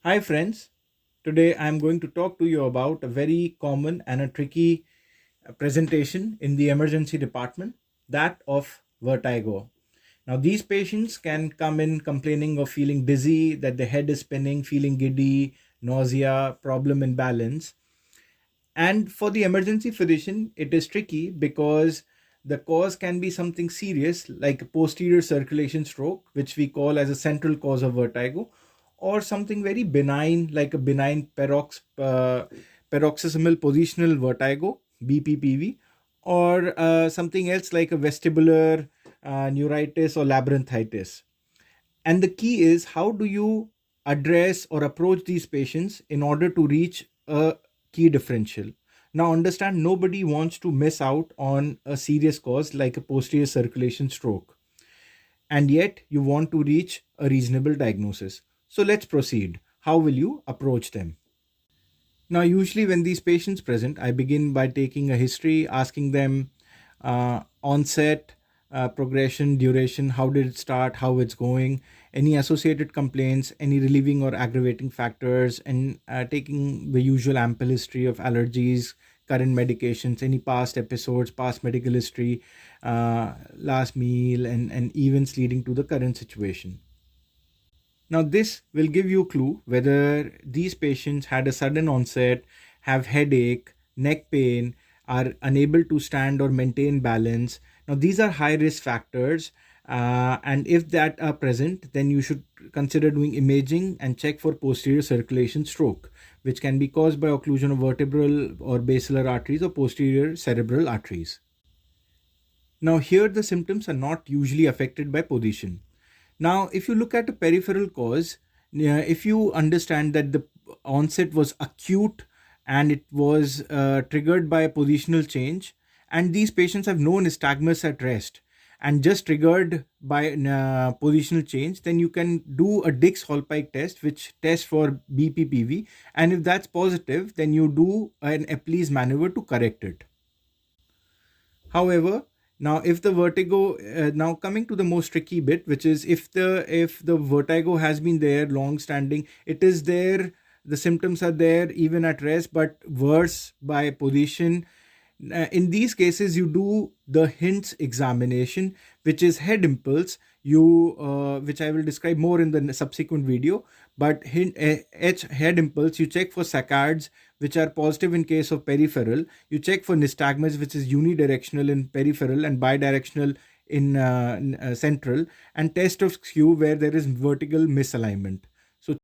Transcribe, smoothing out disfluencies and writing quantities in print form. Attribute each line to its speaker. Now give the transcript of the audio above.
Speaker 1: Hi, friends. Today I'm going to talk to you about a very common and a tricky presentation in the emergency department, that of vertigo. Now, these patients can come in complaining of feeling dizzy, that the head is spinning, feeling giddy, nausea, problem in balance. And for the emergency physician, it is tricky because the cause can be something serious like a posterior circulation stroke, which we call as a central cause of vertigo, or something very benign like a benign paroxysmal positional vertigo, BPPV, or something else like a vestibular neuritis or labyrinthitis. And the key is, how do you address or approach these patients in order to reach a key differential? Now, understand, nobody wants to miss out on a serious cause like a posterior circulation stroke, and yet you want to reach a reasonable diagnosis. So, let's proceed. How will you approach them? Now, usually when these patients present, I begin by taking a history, asking them onset, progression, duration, how did it start, how it's going, any associated complaints, any relieving or aggravating factors, and taking the usual ample history of allergies, current medications, any past episodes, past medical history, last meal, and events leading to the current situation. Now, this will give you a clue whether these patients had a sudden onset, have headache, neck pain, are unable to stand or maintain balance. Now, these are high risk factors, and if that are present, then you should consider doing imaging and check for posterior circulation stroke, which can be caused by occlusion of vertebral or basilar arteries or posterior cerebral arteries. Now, here the symptoms are not usually affected by position. Now, if you look at a peripheral cause, if you understand that the onset was acute and it was triggered by a positional change, and these patients have no nystagmus at rest and just triggered by positional change, then you can do a Dix-Hallpike test, which tests for BPPV. And if that's positive, then you do an Epley's maneuver to correct it. However, now if the vertigo, now coming to the most tricky bit, which is if the vertigo has been there long standing, it is there, the symptoms are there even at rest, but worse by position. In these cases, you do the hints examination, which is head impulse. Which I will describe more in the subsequent video. But head impulse, you check for saccades, which are positive in case of peripheral. You check for nystagmus, which is unidirectional in peripheral and bidirectional in central, and test of skew where there is vertical misalignment.